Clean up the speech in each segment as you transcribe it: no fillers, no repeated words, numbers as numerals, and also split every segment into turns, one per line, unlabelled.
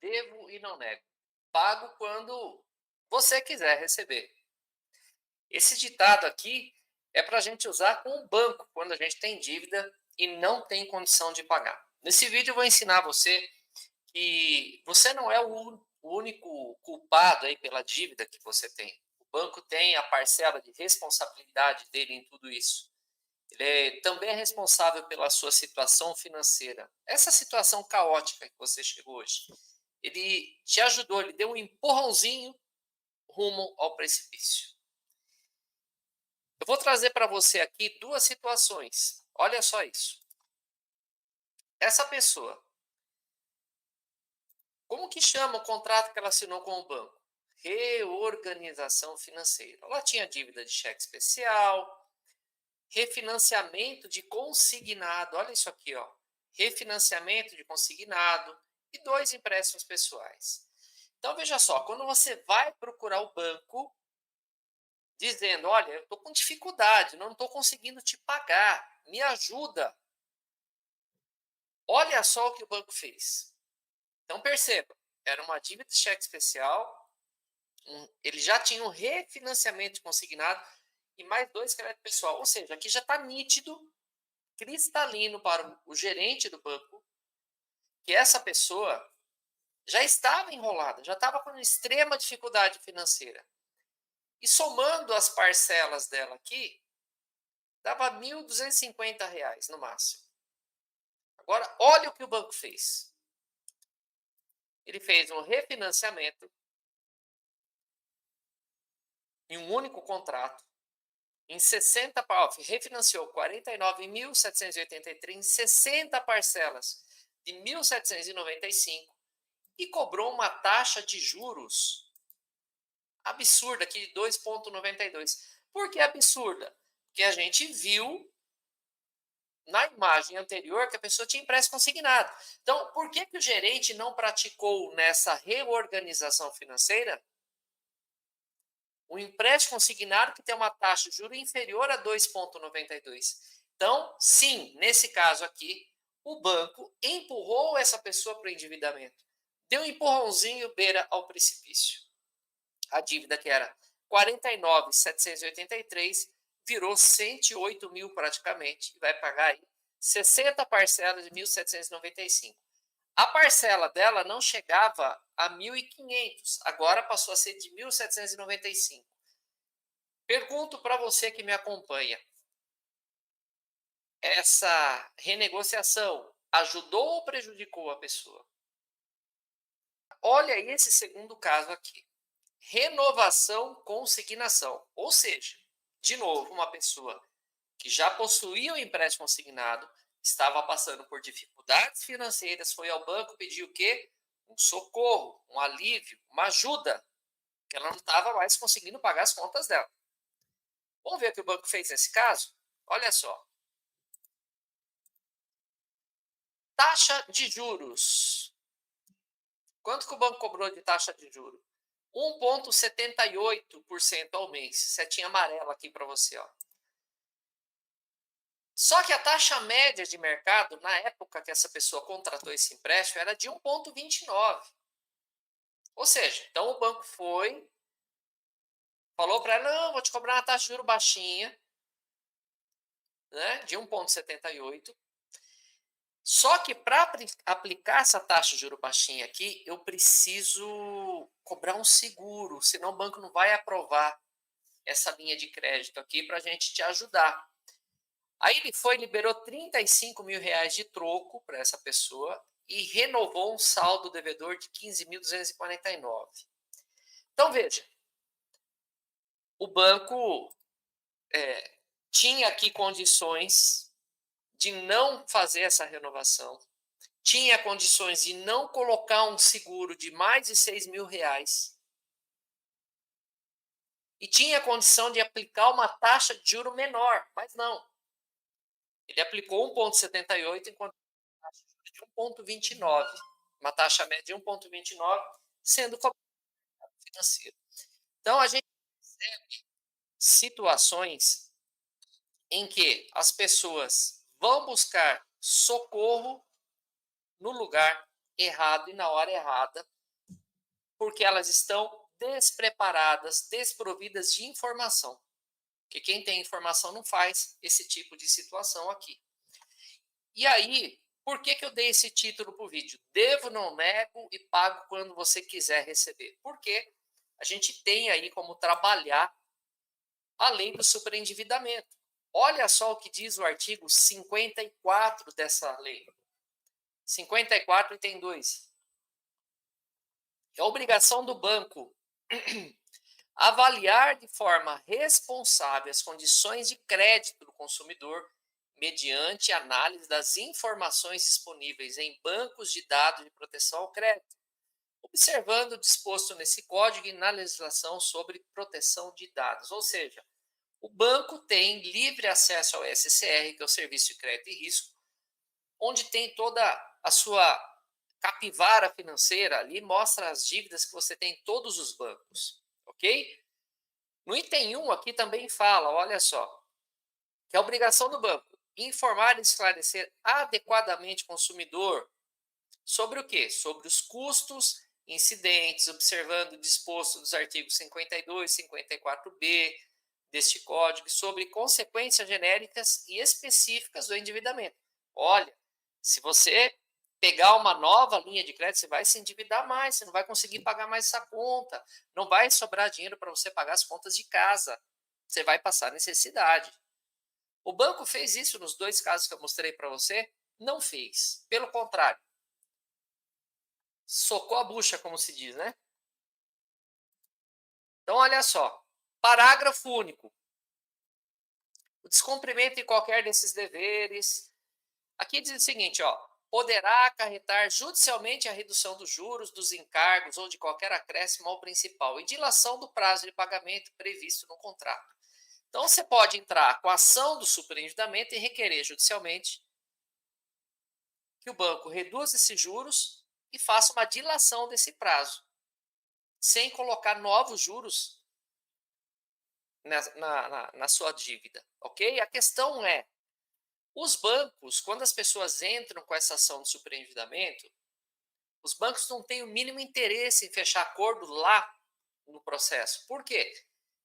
devo e não nego. Pago quando você quiser receber. Esse ditado aqui é para a gente usar com o banco quando a gente tem dívida e não tem condição de pagar. Nesse vídeo eu vou ensinar você que você não é o único culpado aí pela dívida que você tem. O banco tem a parcela de responsabilidade dele em tudo isso. Ele também é responsável pela sua situação financeira. Essa situação caótica que você chegou hoje. Ele te ajudou, ele deu um empurrãozinho rumo ao precipício. Eu vou trazer para você aqui duas situações. Olha só isso. Essa pessoa, como que chama o contrato que ela assinou com o banco? Reorganização financeira. Ela tinha dívida de cheque especial, refinanciamento de consignado. Olha isso aqui, ó. Refinanciamento de consignado e 2 empréstimos pessoais. Então veja só, quando você vai procurar o banco dizendo, olha, eu estou com dificuldade, não estou conseguindo te pagar, me ajuda. Olha só o que o banco fez. Então perceba, era uma dívida de cheque especial, ele já tinha um refinanciamento consignado e mais 2 créditos pessoal. Ou seja, aqui já está nítido, cristalino para o gerente do banco, que essa pessoa já estava enrolada, já estava com extrema dificuldade financeira. E somando as parcelas dela aqui, dava R$ 1.250 no máximo. Agora, olha o que o banco fez. Ele fez um refinanciamento em um único contrato, em 60, refinanciou 49.783 em 60 parcelas de 1.795 e cobrou uma taxa de juros absurda aqui de 2,92. Por que absurda? Porque a gente viu na imagem anterior que a pessoa tinha empréstimo consignado. Então, por que o gerente não praticou nessa reorganização financeira um empréstimo consignado que tem uma taxa de juros inferior a 2,92? Então, sim, nesse caso aqui, o banco empurrou essa pessoa para o endividamento. Deu um empurrãozinho beira ao precipício. A dívida que era 49.783 virou 108 mil praticamente e vai pagar aí 60 parcelas de 1.795. A parcela dela não chegava a 1.500, agora passou a ser de 1.795. Pergunto para você que me acompanha, essa renegociação ajudou ou prejudicou a pessoa? Olha aí esse segundo caso aqui. Renovação consignação, ou seja, de novo, uma pessoa que já possuía o empréstimo consignado, estava passando por dificuldades financeiras, foi ao banco pedir o quê? Um socorro, um alívio, uma ajuda, que ela não estava mais conseguindo pagar as contas dela. Vamos ver o que o banco fez nesse caso? Olha só. Taxa de juros. Quanto que o banco cobrou de taxa de juros? 1,78% ao mês. Setinha amarela aqui para você, ó. Só que a taxa média de mercado, na época que essa pessoa contratou esse empréstimo, era de 1,29. Ou seja, então o banco falou para ela, não, vou te cobrar uma taxa de juros baixinha, né, de 1,78. Só que para aplicar essa taxa de juros baixinha aqui, eu preciso cobrar um seguro, senão o banco não vai aprovar essa linha de crédito aqui para a gente te ajudar. Aí ele liberou 35 mil reais de troco para essa pessoa e renovou um saldo devedor de 15.249. Então veja, o banco tinha aqui condições de não fazer essa renovação, tinha condições de não colocar um seguro de mais de 6 mil reais e tinha condição de aplicar uma taxa de juro menor, mas não. Ele aplicou 1,78 enquanto a taxa de 1,29, uma taxa média de 1,29, sendo cobrada financeiro. Então, a gente percebe situações em que as pessoas vão buscar socorro no lugar errado e na hora errada, Porque elas estão despreparadas, desprovidas de informação. Porque quem tem informação não faz esse tipo de situação aqui. E aí, por que eu dei esse título para o vídeo? Devo, não nego e pago quando você quiser receber. Porque a gente tem aí como trabalhar a lei do superendividamento. Olha só o que diz o artigo 54 dessa lei. 54 e tem 2. É a obrigação do banco avaliar de forma responsável as condições de crédito do consumidor mediante análise das informações disponíveis em bancos de dados de proteção ao crédito, observando o disposto nesse código e na legislação sobre proteção de dados. Ou seja, o banco tem livre acesso ao SCR, que é o Serviço de Crédito e Risco, onde tem toda a sua capivara financeira ali, mostra as dívidas que você tem em todos os bancos, ok? No item 1 aqui também fala, olha só, que é a obrigação do banco informar e esclarecer adequadamente o consumidor sobre o quê? Sobre os custos incidentes, observando o disposto dos artigos 52 e 54b deste código, sobre consequências genéricas e específicas do endividamento. Olha, se você pegar uma nova linha de crédito, você vai se endividar mais, você não vai conseguir pagar mais essa conta, não vai sobrar dinheiro para você pagar as contas de casa, você vai passar necessidade. O banco fez isso nos 2 casos que eu mostrei para você? Não fez. Pelo contrário, socou a bucha, como se diz, né? Então, olha só. Parágrafo único. O descumprimento de qualquer desses deveres. Aqui diz o seguinte, ó. Poderá acarretar judicialmente a redução dos juros, dos encargos ou de qualquer acréscimo ao principal e dilação do prazo de pagamento previsto no contrato. Então, você pode entrar com a ação do superendividamento e requerer judicialmente que o banco reduza esses juros e faça uma dilação desse prazo, sem colocar novos juros na sua dívida, ok? A questão é, os bancos, quando as pessoas entram com essa ação de superendividamento, os bancos não têm o mínimo interesse em fechar acordo lá no processo. Por quê?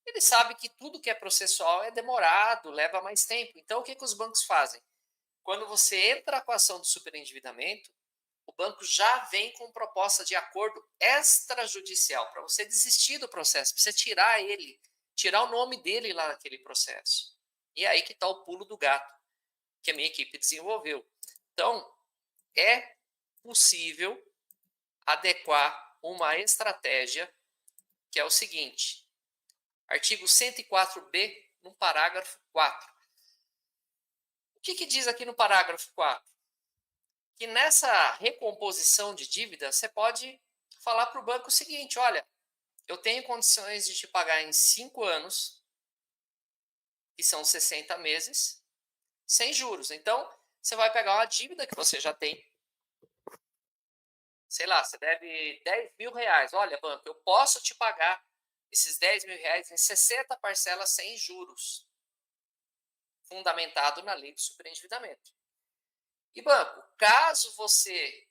Eles sabem que tudo que é processual é demorado, leva mais tempo. Então, o que os bancos fazem? Quando você entra com a ação de superendividamento, o banco já vem com proposta de acordo extrajudicial para você desistir do processo, para você tirar ele, tirar o nome dele lá naquele processo. E é aí que está o pulo do gato que a minha equipe desenvolveu. Então, é possível adequar uma estratégia que é o seguinte, artigo 104b, no parágrafo 4. O que diz aqui no parágrafo 4? Que nessa recomposição de dívida, você pode falar para o banco o seguinte, olha, eu tenho condições de te pagar em 5 anos, que são 60 meses, sem juros. Então, você vai pegar uma dívida que você já tem, sei lá, você deve 10 mil reais. Olha, banco, eu posso te pagar esses 10 mil reais em 60 parcelas sem juros, fundamentado na lei do superendividamento. E banco, caso você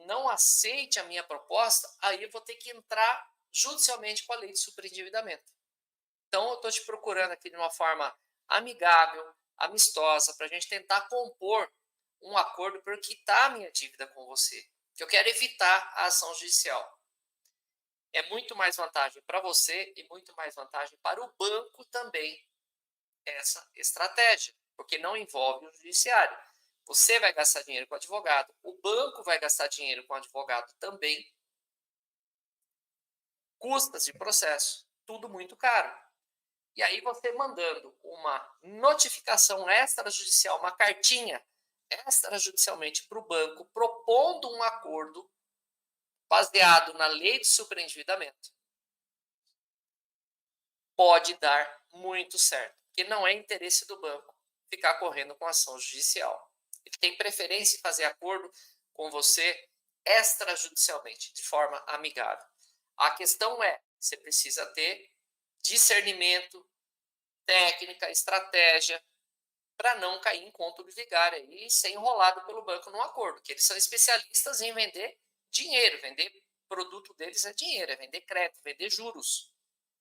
não aceite a minha proposta, aí eu vou ter que entrar judicialmente com a lei de superendividamento. Então, eu estou te procurando aqui de uma forma amigável, amistosa, para a gente tentar compor um acordo para quitar a minha dívida com você. Que eu quero evitar a ação judicial. É muito mais vantagem para você e muito mais vantagem para o banco também essa estratégia, porque não envolve o judiciário. Você vai gastar dinheiro com o advogado, o banco vai gastar dinheiro com o advogado também. Custas de processo, tudo muito caro. E aí você mandando uma notificação extrajudicial, uma cartinha extrajudicialmente para o banco, propondo um acordo baseado na lei de superendividamento, pode dar muito certo, porque não é interesse do banco ficar correndo com ação judicial. Ele tem preferência em fazer acordo com você extrajudicialmente, de forma amigável. A questão é, você precisa ter discernimento, técnica, estratégia, para não cair em conto do vigário e ser enrolado pelo banco num acordo, que eles são especialistas em vender dinheiro, vender produto deles é dinheiro, é vender crédito, vender juros.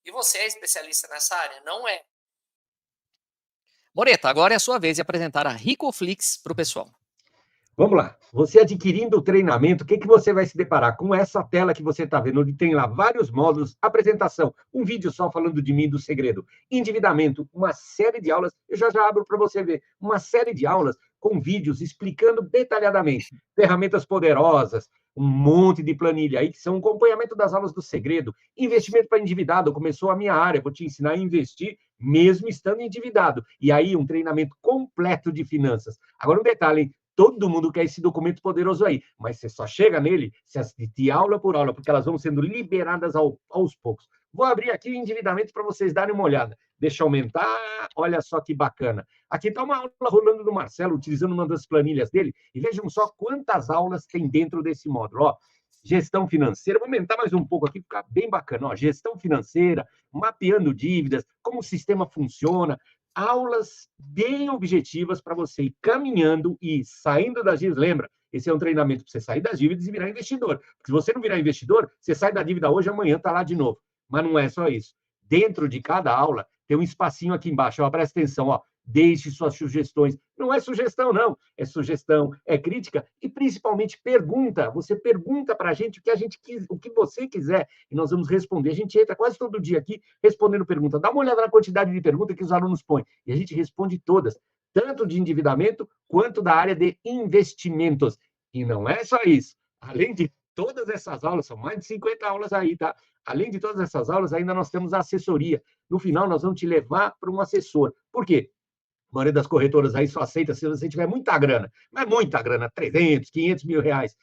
E você é especialista nessa área? Não é.
Moreta, agora é a sua vez de apresentar a Ricoflix para o pessoal.
Vamos lá. Você adquirindo o treinamento, o que, que você vai se deparar? Com essa tela que você está vendo, onde tem lá vários módulos, apresentação, um vídeo só falando de mim, do segredo, endividamento, uma série de aulas, eu já abro para você ver, uma série de aulas com vídeos explicando detalhadamente, ferramentas poderosas, um monte de planilha aí, que são um acompanhamento das aulas do segredo, investimento para endividado, começou a minha área, vou te ensinar a investir mesmo estando endividado, e aí um treinamento completo de finanças. Agora um detalhe, hein? Todo mundo quer esse documento poderoso aí, mas você só chega nele se assistir aula por aula, porque elas vão sendo liberadas aos poucos. Vou abrir aqui o endividamento para vocês darem uma olhada. Deixa eu aumentar, olha só que bacana. Aqui está uma aula rolando do Marcelo, utilizando uma das planilhas dele, e vejam só quantas aulas tem dentro desse módulo. Ó, gestão financeira, vou aumentar mais um pouco aqui, ficar bem bacana. Ó, gestão financeira, mapeando dívidas, como o sistema funciona, aulas bem objetivas para você ir caminhando e saindo das dívidas. Lembra, esse é um treinamento para você sair das dívidas e virar investidor. Porque se você não virar investidor, você sai da dívida hoje, amanhã está lá de novo. Mas não é só isso. Dentro de cada aula, tem um espacinho aqui embaixo. Ó, presta atenção, ó. Deixe suas sugestões. Não é sugestão, não. É sugestão, é crítica e principalmente pergunta. Você pergunta para a gente o que você quiser e nós vamos responder. A gente entra quase todo dia aqui respondendo pergunta. Dá uma olhada na quantidade de perguntas que os alunos põem e a gente responde todas, tanto de endividamento quanto da área de investimentos. E não é só isso. Além de todas essas aulas, são mais de 50 aulas aí, tá? Além de todas essas aulas, ainda nós temos a assessoria. No final, nós vamos te levar para um assessor. Por quê? A maioria das corretoras aí só aceita se você tiver muita grana. Mas muita grana, 300, 500 mil reais.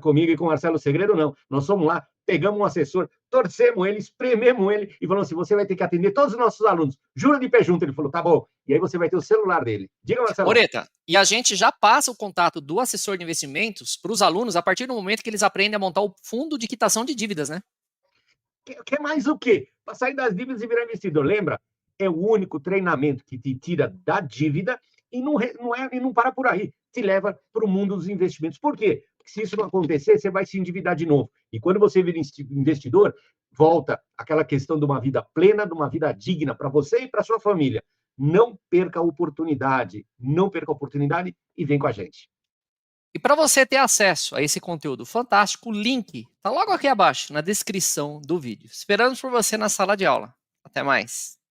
Comigo e com o Marcelo Segredo, não. Nós fomos lá, pegamos um assessor, torcemos ele, esprememos ele e falamos assim, você vai ter que atender todos os nossos alunos. Jura de pé junto. Ele falou, tá bom. E aí você vai ter o celular dele. Diga, Marcelo.
Moreta, e a gente já passa o contato do assessor de investimentos para os alunos a partir do momento que eles aprendem a montar o fundo de quitação de dívidas, né?
Quer mais o quê? Para sair das dívidas e virar investidor. Lembra? É o único treinamento que te tira da dívida e não para por aí. Te leva para o mundo dos investimentos. Por quê? Porque se isso não acontecer, você vai se endividar de novo. E quando você vira investidor, volta aquela questão de uma vida plena, de uma vida digna para você e para sua família. Não perca a oportunidade. Não perca a oportunidade e vem com a gente.
E para você ter acesso a esse conteúdo fantástico, o link está logo aqui abaixo, na descrição do vídeo. Esperamos por você na sala de aula. Até mais.